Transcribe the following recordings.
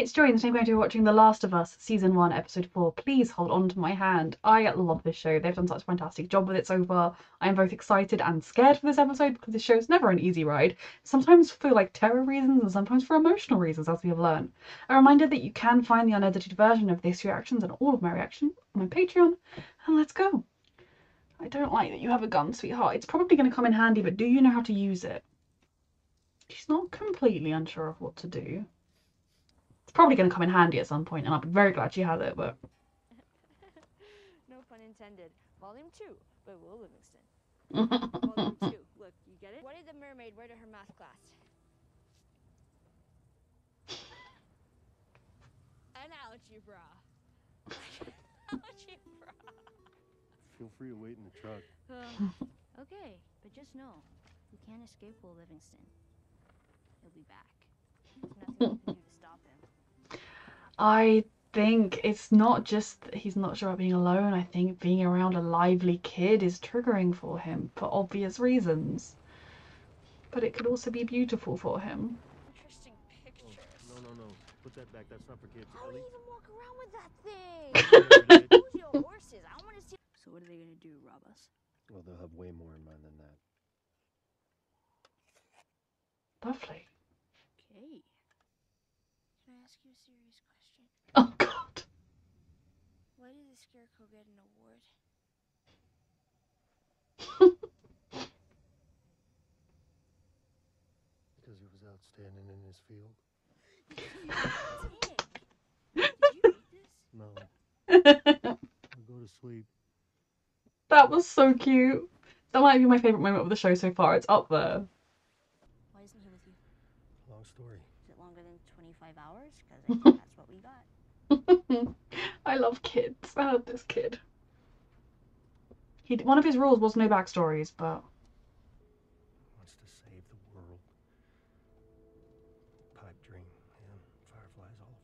it's Joy, and today we're going to be watching The Last of Us Season 1, Episode 4. Please hold on to my hand. I love this show. They've done such a fantastic job with it so far. I am both excited and scared for this episode because this show is never an easy ride. Sometimes for terror reasons and sometimes for emotional reasons, as we have learned. A reminder that you can find the unedited version of this reactions and all of my reactions on my Patreon. And let's go. I don't like that you have a gun, sweetheart. It's probably going to come in handy, but do you know how to use it? She's not completely unsure of what to do. It's probably going to come in handy at some point, and I'll be very glad she has it, but... No pun intended. Volume 2 by Will Livingston. Volume 2. Look, you get it? What did the mermaid wear to her math class? An algebra. Algebra. Feel free to wait in the truck. Okay, but just know, you can't escape Will Livingston. He'll be back. There's nothing you can do to stop him. I think it's not just that he's not sure about being alone. I think being around a lively kid is triggering for him for obvious reasons. But it could also be beautiful for him. Interesting pictures. Oh, no. Put that back. That's not for kids. How do Ellie? you even walk around with that thing? Who's your horses? I want to see. So what are they gonna do? Rob us? Well, they'll have way more in mind than that. Lovely. Okay. Can I ask you a serious question? Oh god. Why did the Scarecrow get an award? Because he was outstanding in his field. Did you read this? No. I'll go to sleep. That was so cute. That might be my favourite moment of the show so far. It's up there. Why isn't he with you? Long story. Is it longer than 25 hours? Because I think that's what we got. I love kids. I love this kid. One of his rules was no backstories, but... Wants to save the world. Pipe dream. Yeah. Fireflies, all of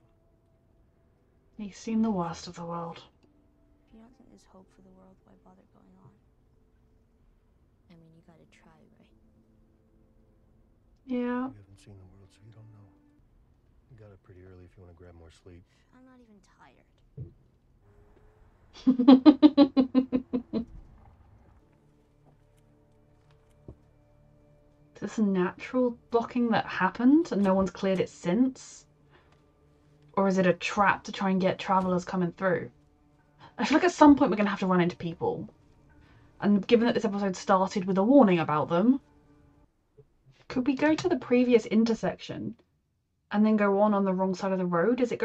them. he's seen the worst of the world. If you don't think there's hope for the world, why bother going on? I mean, you gotta try, right? Yeah. You haven't seen the world, so you don't know. You got up pretty early if you want to grab more sleep. I'm not even tired. Is this a natural blocking that happened and no one's cleared it since? Or is it a trap to try and get travellers coming through? I feel like at some point we're going to have to run into people. And given that this episode started with a warning about them, could we go to the previous intersection and then go on the wrong side of the road? Does the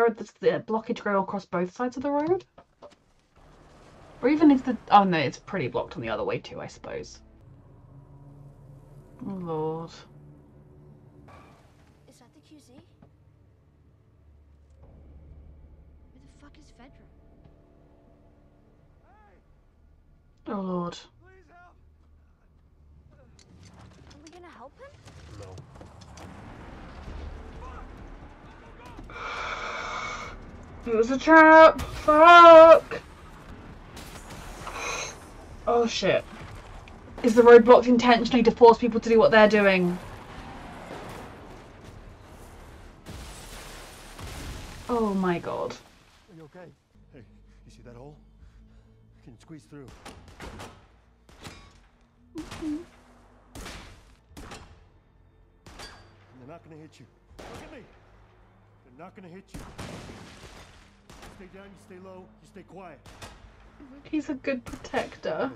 blockage go across both sides of the road? Or even is the... Oh no, it's pretty blocked on the other way too, I suppose. Oh lord. Is that the QZ? Where the fuck is Fedra? Oh lord. Please help! Are we gonna help him? No. It was a trap! Fuck! Oh shit. Is the road blocked intentionally to force people to do what they're doing? Oh my god. Are you okay? Hey, you see that hole? Can you squeeze through? They're not gonna hit you. Look at me! They're not gonna hit you. Stay down, you stay low, you stay quiet. He's a good protector.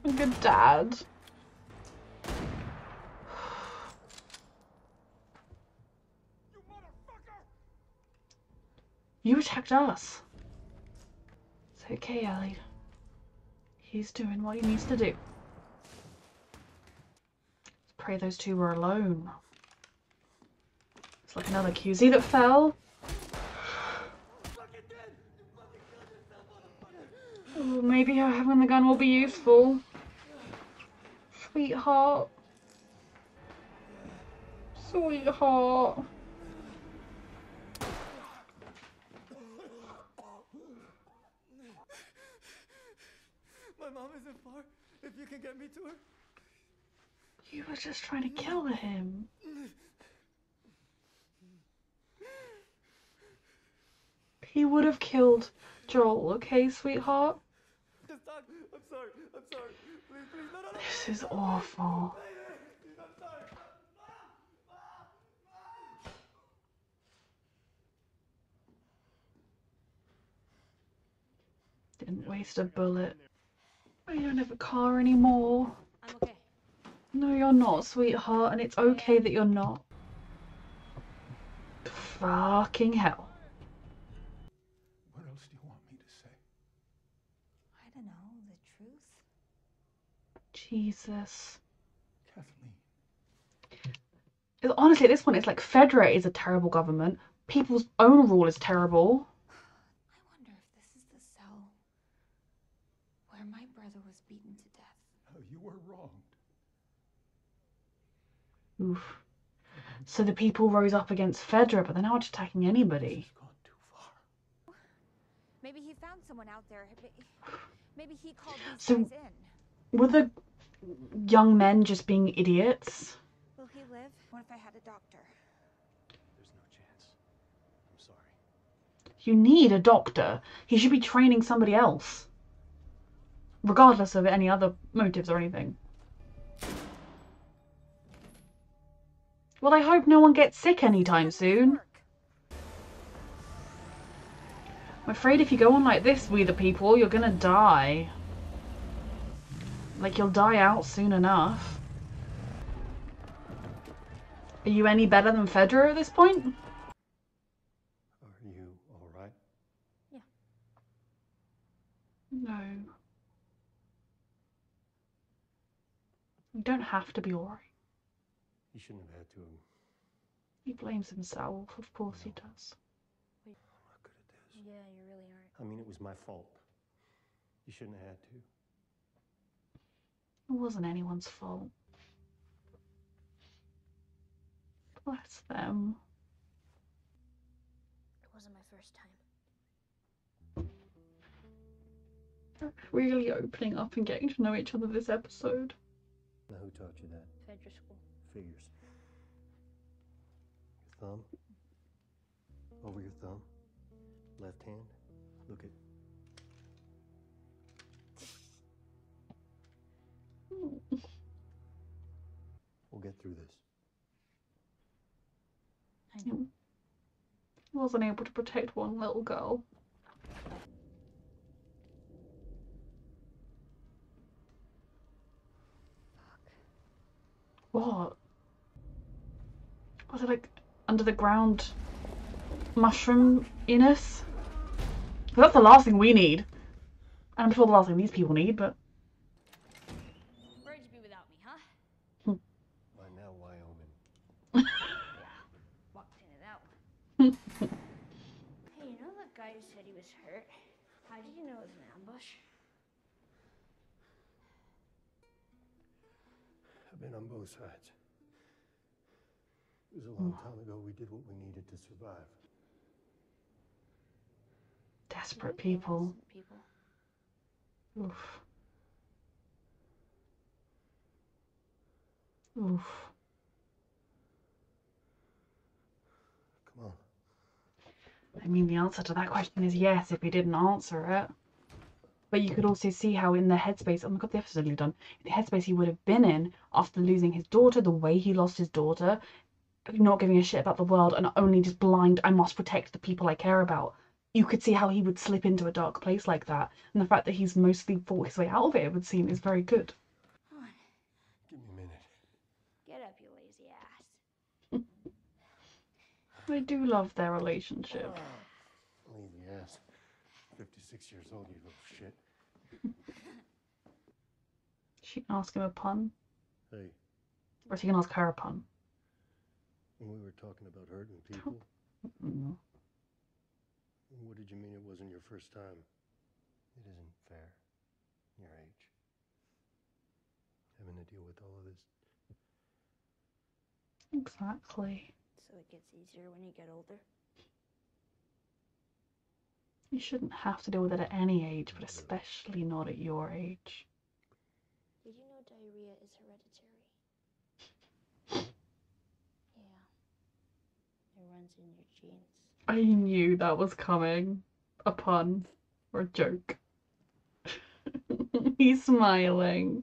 A good dad. You motherfucker! You attacked us. It's okay, Ellie. He's doing what he needs to do. Let's pray those two were alone. It's like another QZ that fell. Oh, maybe having the gun will be useful. Sweetheart. Sweetheart. My mom isn't far. If you can get me to her. You were just trying to kill him. He would have killed Joel, okay, sweetheart? I'm sorry. Please, no. This is awful. Please, I'm sorry. Didn't waste a bullet. You don't have a car anymore. I'm okay. No, you're not, sweetheart, and it's okay that you're not. Fucking hell. What else do you want me to say? I don't know, the truth. Jesus. Kathleen. Honestly, at this point, it's like Fedra is a terrible government. People's own rule is terrible. I wonder if this is the cell where my brother was beaten to death. No, you were wrong. Oof. So the people rose up against Fedra, but they're now just attacking anybody. It's gone too far. Maybe he found someone out there. Maybe he called these So- guys in. Were the young men just being idiots? Will he live? What if I had a doctor? There's no chance. I'm sorry. You need a doctor. He should be training somebody else. Regardless of any other motives or anything. Well, I hope no one gets sick anytime soon. I'm afraid if you go on like this, We the People, you're gonna die. Like, you'll die out soon enough. Are you any better than Fedra at this point? Are you all right? No. You don't have to be alright. You shouldn't have had to. He blames himself, of course he does. I'm not good at this. Yeah, you really aren't. I mean, it was my fault. You shouldn't have had to. It wasn't anyone's fault. Bless them. It wasn't my first time. They're really opening up and getting to know each other this episode. Now, who taught you that? Fedra school. Figures. Your thumb. Over your thumb. Left hand. Look at. We'll get through this. I know. He wasn't able to protect one little girl. What? Was it like under the ground mushroom-iness? That's the last thing we need. And I'm sure the last thing these people need, but... Where'd you be without me, huh? By now, Wyoming. Walked into that one. Hey, you know that guy who said he was hurt? How did you know it was an ambush? I've been on both sides. It was a long time ago. We did what we needed to survive. Desperate people. People. Oof. Oof. Come on. I mean, the answer to that question is yes, if he didn't answer it. But you could also see how in the headspace, oh my god, the episode's nearly done. In the headspace he would have been in after losing his daughter, the way he lost his daughter, not giving a shit about the world and only just blind, I must protect the people I care about. You could see how he would slip into a dark place like that. And the fact that he's mostly fought his way out of it, it would seem, is very good. Come on. Give me a minute. Get up, you lazy ass. I do love their relationship. Lazy ass. 56 years old, you little shit. She can ask him a pun. Hey, Or she can ask her a pun. when we were talking about hurting people, Mm. what did you mean it wasn't your first time? It isn't fair. Your age. Having to deal with all of this. Exactly. So it gets easier when you get older. You shouldn't have to deal with it at any age, but especially not at your age. Did you know diarrhea is hereditary? Yeah. It runs in your genes. I knew that was coming. A pun or a joke. He's smiling.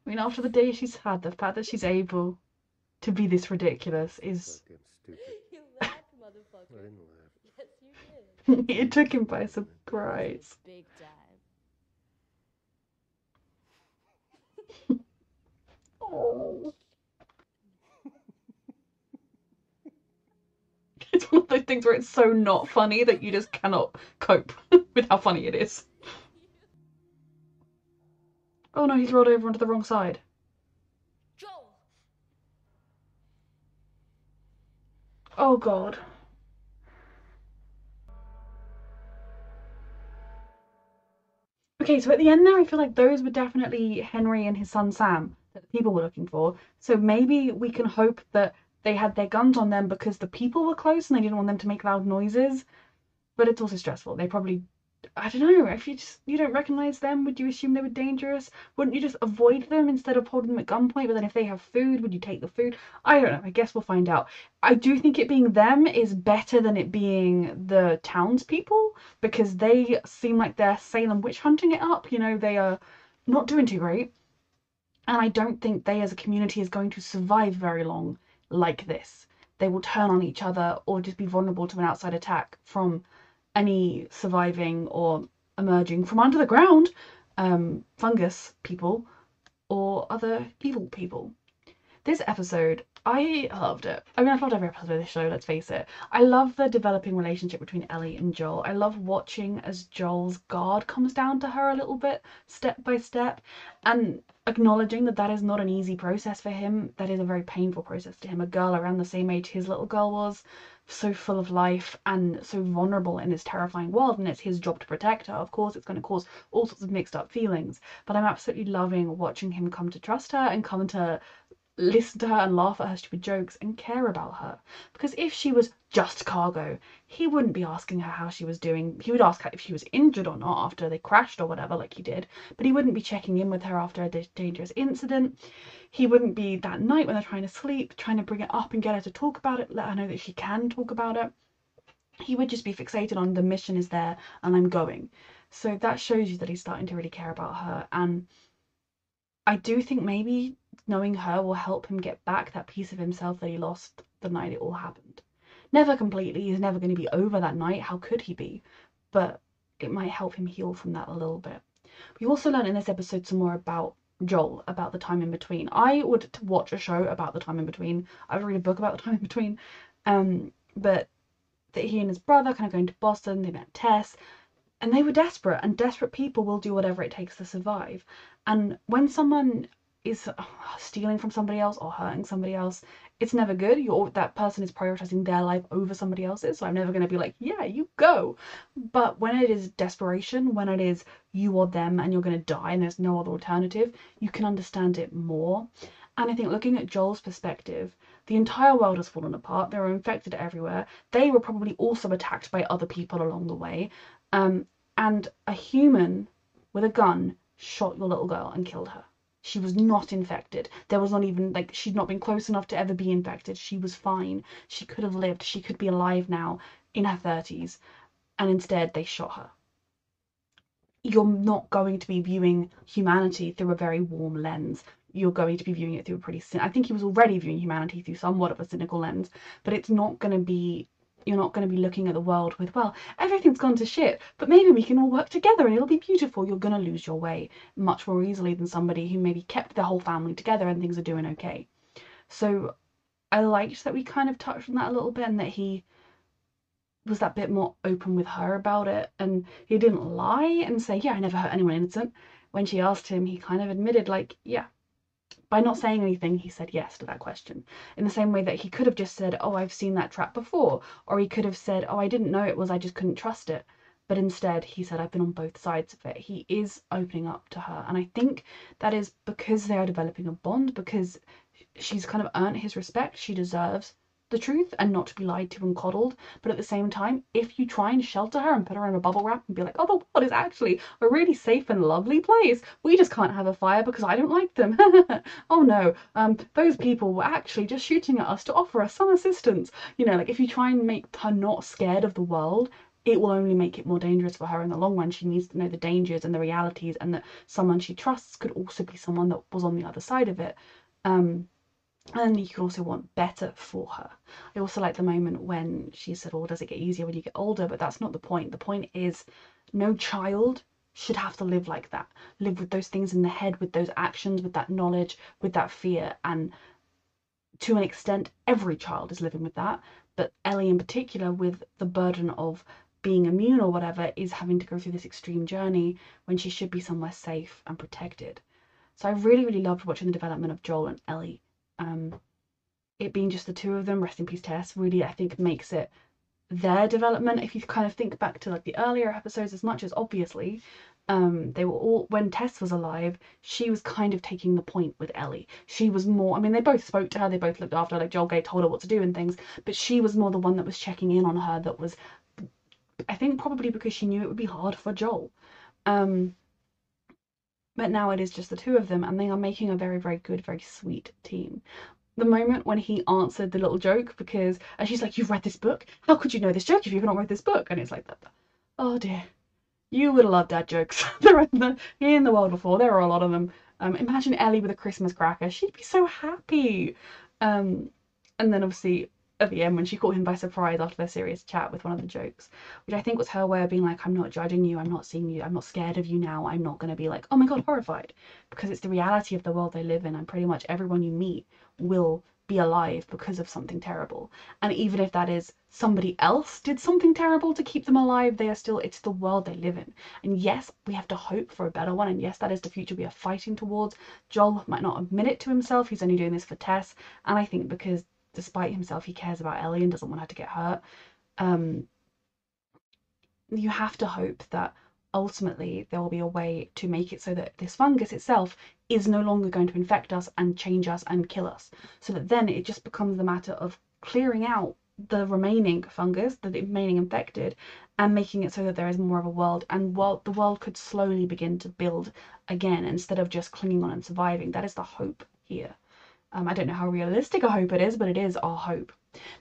I mean, after the day she's had, the fact that she's able to be this ridiculous is. Goddamn stupid. You laughed, motherfucker. I didn't laugh. Yes, you did. It took him by surprise. Big time. Oh. It's one of those things where it's so not funny that you just cannot cope with how funny it is. Oh no, he's rolled over onto the wrong side. Joel! Oh god. Okay, so at the end there, I feel like those were definitely Henry and his son Sam that the people were looking for. So maybe we can hope that they had their guns on them because the people were close and they didn't want them to make loud noises. But it's also stressful. They probably, I don't know, if you don't recognize them, would you assume they were dangerous? Wouldn't you just avoid them instead of holding them at gunpoint? But then if they have food, would you take the food? I don't know. I guess we'll find out. I do think it being them is better than it being the townspeople because they seem like they're Salem witch hunting it up. You know, they are not doing too great. And I don't think they as a community is going to survive very long like this. They will turn on each other or just be vulnerable to an outside attack from any surviving or emerging from under the ground fungus people or other evil people. This episode, I loved it. I mean, I've loved every episode of this show, let's face it. I love the developing relationship between Ellie and Joel. I love watching as Joel's guard comes down to her a little bit, step by step, and acknowledging that that is not an easy process for him. That is a very painful process to him. A girl around the same age his little girl was, so full of life and so vulnerable in this terrifying world, and it's his job to protect her. Of course, it's going to cause all sorts of mixed up feelings, but I'm absolutely loving watching him come to trust her and come to listen to her and laugh at her stupid jokes and care about her. Because if she was just cargo, he wouldn't be asking her how she was doing. He would ask her if she was injured or not after they crashed or whatever, like he did, but he wouldn't be checking in with her after a dangerous incident. He wouldn't be that night when they're trying to sleep, trying to bring it up and get her to talk about it, let her know that she can talk about it. He would just be fixated on the mission is there and I'm going. So that shows you that he's starting to really care about her, and I do think maybe knowing her will help him get back that piece of himself that he lost the night it all happened. Never completely, he's never going to be over that night, how could he be? But it might help him heal from that a little bit. We also learned in this episode some more about Joel, about the time in between. I would watch a show about the time in between. I would read a book about the time in between. But that he and his brother kind of going to Boston, they met Tess, and they were desperate, and desperate people will do whatever it takes to survive. And when someone is stealing from somebody else or hurting somebody else, it's never good. That person is prioritizing their life over somebody else's, so I'm never going to be like, yeah, you go. But when it is desperation, when it is you or them and you're going to die and there's no other alternative, you can understand it more. And I think looking at Joel's perspective, the entire world has fallen apart. There are infected everywhere. They were probably also attacked by other people along the way. And a human with a gun shot your little girl and killed her. She was not infected. There was not even, like, she'd not been close enough to ever be infected. She was fine. She could have lived. She could be alive now in her 30s. And instead, they shot her. You're not going to be viewing humanity through a very warm lens. You're going to be viewing it through a pretty... I think he was already viewing humanity through somewhat of a cynical lens, but it's not going to be... You're not going to be looking at the world with, well, everything's gone to shit, but maybe we can all work together and it'll be beautiful. You're going to lose your way much more easily than somebody who maybe kept their whole family together and things are doing okay. So I liked that we kind of touched on that a little bit, and that he was that bit more open with her about it, and he didn't lie and say, yeah, I never hurt anyone innocent. When she asked him, he kind of admitted, like, yeah, by not saying anything, he said yes to that question. In the same way that he could have just said, oh, I've seen that trap before. Or he could have said, oh, I didn't know it was, I just couldn't trust it. But instead, he said, I've been on both sides of it. He is opening up to her. And I think that is because they are developing a bond, because she's kind of earned his respect. She deserves the truth and not to be lied to and coddled. But at the same time, if you try and shelter her and put her in a bubble wrap and be like, oh, the world is actually a really safe and lovely place, we just can't have a fire because I don't like them. Oh no, those people were actually just shooting at us to offer us some assistance. You know, like if you try and make her not scared of the world, it will only make it more dangerous for her in the long run. She needs to know the dangers and the realities, and that someone she trusts could also be someone that was on the other side of it. And you can also want better for her. I also like the moment when she said, well, does it get easier when you get older? But that's not the point. The point is no child should have to live like that. Live with those things in the head, with those actions, with that knowledge, with that fear. And to an extent, every child is living with that. But Ellie in particular, with the burden of being immune or whatever, is having to go through this extreme journey when she should be somewhere safe and protected. So I really, really loved watching the development of Joel and Ellie. It being just the two of them, rest in peace Tess, really I think makes it their development. If you kind of think back to like the earlier episodes, as much as obviously they were all, when Tess was alive, she was kind of taking the point with Ellie. She was more, I mean, they both spoke to her, they both looked after her, like Joel told her what to do and things, but she was more the one that was checking in on her, that was, I think probably because she knew it would be hard for Joel. But now it is just the two of them, and they are making a very, very good, very sweet team. The moment when he answered the little joke, because and she's like, you've read this book? How could you know this joke if you've not read this book? And it's like that. Oh dear. You would have loved dad jokes. They're in the world before. There are a lot of them. Imagine Ellie with a Christmas cracker. She'd be so happy. And then obviously at the end when she caught him by surprise after their serious chat with one of the jokes, which I think was her way of being like, I'm not judging you, I'm not seeing you, I'm not scared of you now, I'm not going to be like, oh my god, horrified, because it's the reality of the world they live in, and pretty much everyone you meet will be alive because of something terrible. And even if that is somebody else did something terrible to keep them alive, they are still, it's the world they live in. And yes, we have to hope for a better one, and yes, that is the future we are fighting towards. Joel might not admit it to himself, he's only doing this for Tess, and I think because despite himself he cares about Ellie and doesn't want her to get hurt. You have to hope that ultimately there will be a way to make it so that this fungus itself is no longer going to infect us and change us and kill us, so that then it just becomes the matter of clearing out the remaining fungus, the remaining infected, and making it so that there is more of a world, and the world could slowly begin to build again instead of just clinging on and surviving. That is the hope here. I don't know how realistic a hope it is, but it is our hope.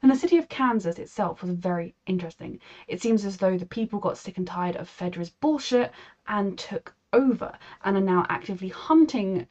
And the city of Kansas itself was very interesting. It seems as though the people got sick and tired of Fedra's bullshit and took over, and are now actively hunting,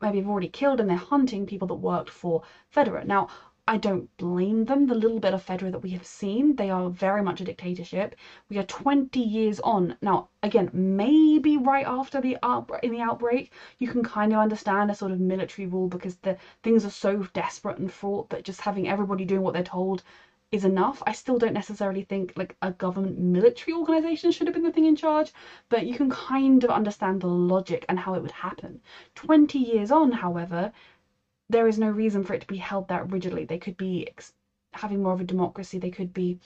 maybe have already killed, and they're hunting people that worked for Fedra. Now, I don't blame them. The little bit of Fedra that we have seen, they are very much a dictatorship. We are 20 years on. Now, again, maybe right after the outbreak, you can kind of understand a sort of military rule, because the things are so desperate and fraught that just having everybody doing what they're told is enough. I still don't necessarily think like a government military organization should have been the thing in charge, but you can kind of understand the logic and how it would happen. 20 years on, however, there is no reason for it to be held that rigidly. They could be having more of a democracy. They could be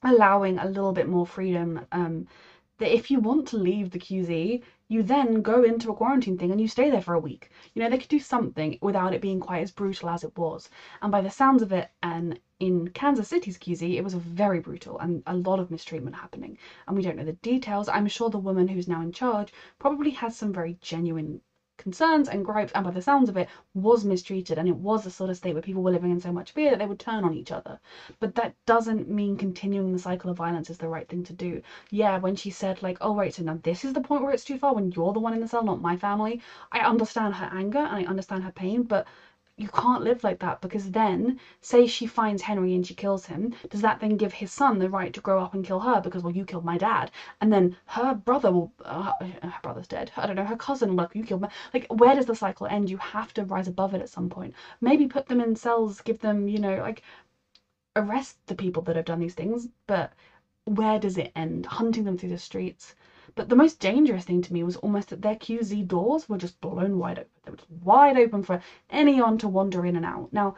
allowing a little bit more freedom. That if you want to leave the QZ, you then go into a quarantine thing and you stay there for a week. You know, they could do something without it being quite as brutal as it was. And by the sounds of it, and in Kansas City's QZ, it was very brutal and a lot of mistreatment happening. And we don't know the details. I'm sure the woman who's now in charge probably has some very genuine concerns and gripes, and by the sounds of it was mistreated, and it was a sort of state where people were living in so much fear that they would turn on each other. But that doesn't mean continuing the cycle of violence is the right thing to do. Yeah, when she said like, oh right, so now this is the point where it's too far, when you're the one in the cell, not my family, I understand her anger and I understand her pain, but you can't live like that, because then, say she finds Henry and she kills him, does that then give his son the right to grow up and kill her because, well, you killed my dad? And then her brother will, her brother's dead, I don't know, her cousin will, like, you killed my, like, where does the cycle end? You have to rise above it at some point. Maybe put them in cells, give them, you know, like, arrest the people that have done these things, but where does it end? Hunting them through the streets? But the most dangerous thing to me was almost that their QZ doors were just blown wide open. They were just wide open for anyone to wander in and out. Now,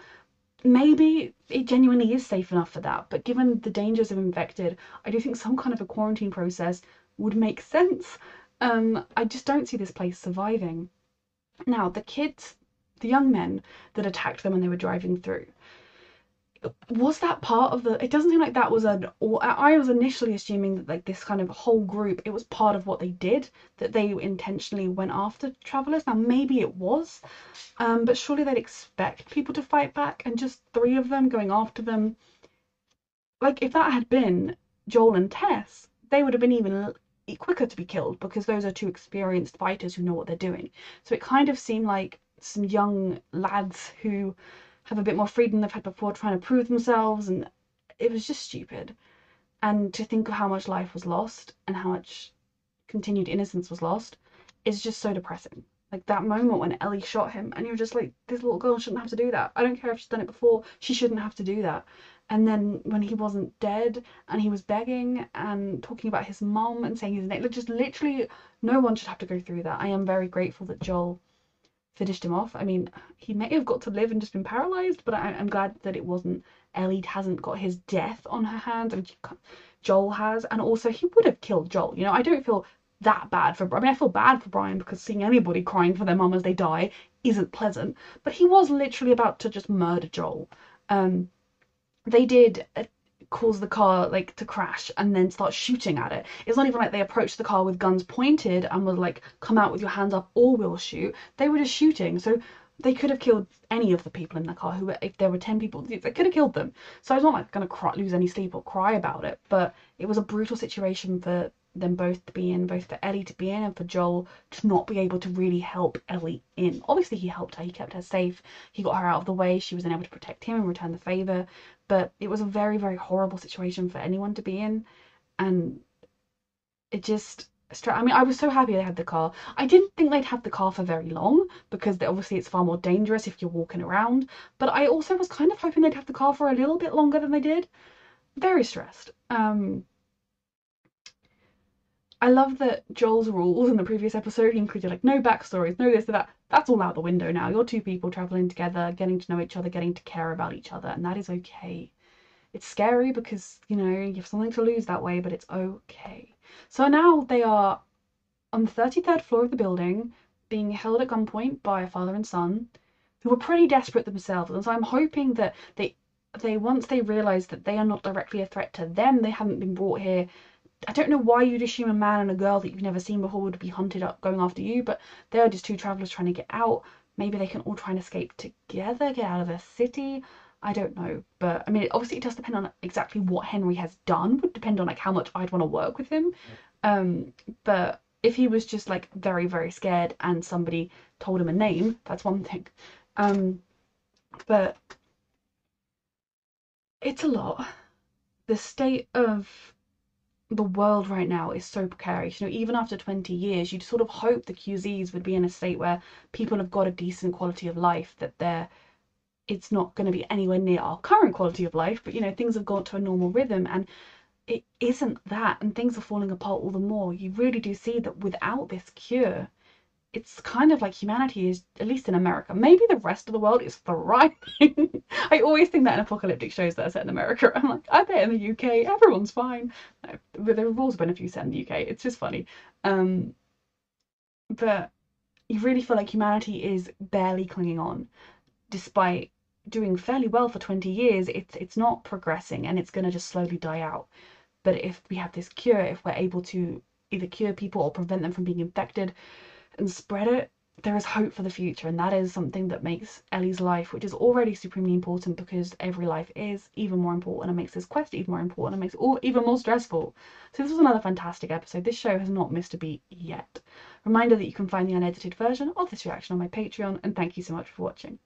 maybe it genuinely is safe enough for that, but given the dangers of infected, I do think some kind of a quarantine process would make sense. I just don't see this place surviving. Now, the kids, the young men that attacked them when they were driving through, Was that part of the, it doesn't seem like that was an, or I was initially assuming that like this kind of whole group, it was part of what they did, that they intentionally went after travelers. Now maybe it was, but surely they'd expect people to fight back, and just three of them going after them, like if that had been Joel and Tess, they would have been even quicker to be killed because those are two experienced fighters who know what they're doing. So it kind of seemed like some young lads who have a bit more freedom than they've had before, trying to prove themselves, and it was just stupid. And to think of how much life was lost and how much continued innocence was lost is just so depressing. Like that moment when Ellie shot him, and you're just like, this little girl shouldn't have to do that. I don't care if she's done it before, she shouldn't have to do that. And then when he wasn't dead and he was begging and talking about his mom and saying his name, just literally no one should have to go through that. I am very grateful that Joel finished him off. I mean, he may have got to live and just been paralyzed, but I'm glad that it wasn't. Ellie hasn't got his death on her hands, and Joel has, and also he would have killed Joel. You know, I don't feel that bad for. I mean, I feel bad for Brian because seeing anybody crying for their mum as they die isn't pleasant. But he was literally about to just murder Joel. They did cause the car like to crash and then start shooting at it. It's not even like they approached the car with guns pointed and was like, come out with your hands up or we'll shoot. They were just shooting. So they could have killed any of the people in the car. Who, if there were 10 people, they could have killed them. So I was not like going to lose any sleep or cry about it, but it was a brutal situation for them both to be in, both for Ellie to be in and for Joel to not be able to really help Ellie in. Obviously he helped her, he kept her safe, he got her out of the way, she was then able to protect him and return the favour, but it was a very, very horrible situation for anyone to be in, and it just, I mean, I was so happy they had the car. I didn't think they'd have the car for very long because obviously it's far more dangerous if you're walking around, but I also was kind of hoping they'd have the car for a little bit longer than they did. Very stressed. I love that Joel's rules in the previous episode included like no backstories, no this, or that. That's all out the window now. You're two people traveling together, getting to know each other, getting to care about each other, and that is okay. It's scary because, you know, you have something to lose that way, but it's okay. So now they are on the 33rd floor of the building, being held at gunpoint by a father and son who are pretty desperate themselves. And so I'm hoping that they once they realise that they are not directly a threat to them, they haven't been brought here. I don't know why you'd assume a man and a girl that you've never seen before would be hunted up going after you, but they are just two travellers trying to get out. Maybe they can all try and escape together, get out of the city. I don't know, but I mean, obviously it does depend on exactly what Henry has done. Would depend on like how much I'd want to work with him. But if he was just like very, very scared and somebody told him a name, that's one thing. But it's a lot. The state of the world right now is so precarious. You know, even after 20 years, you'd sort of hope the QZs would be in a state where people have got a decent quality of life, that it's not going to be anywhere near our current quality of life, but you know, things have gone to a normal rhythm, and it isn't that, and things are falling apart all the more. You really do see that without this cure, it's kind of like humanity is, at least in America, maybe the rest of the world is thriving. I always think that in apocalyptic shows that are set in America. I'm like, I bet in the UK everyone's fine. No, but there have also been a few set in the UK. It's just funny. But you really feel like humanity is barely clinging on, despite doing fairly well for 20 years. It's not progressing, and it's going to just slowly die out. But if we have this cure, if we're able to either cure people or prevent them from being infected and spread it, there is hope for the future, and that is something that makes Ellie's life, which is already supremely important because every life is, even more important, and makes this quest even more important and makes it all even more stressful. So this was another fantastic episode. This show has not missed a beat yet. Reminder that you can find the unedited version of this reaction on my Patreon, and thank you so much for watching.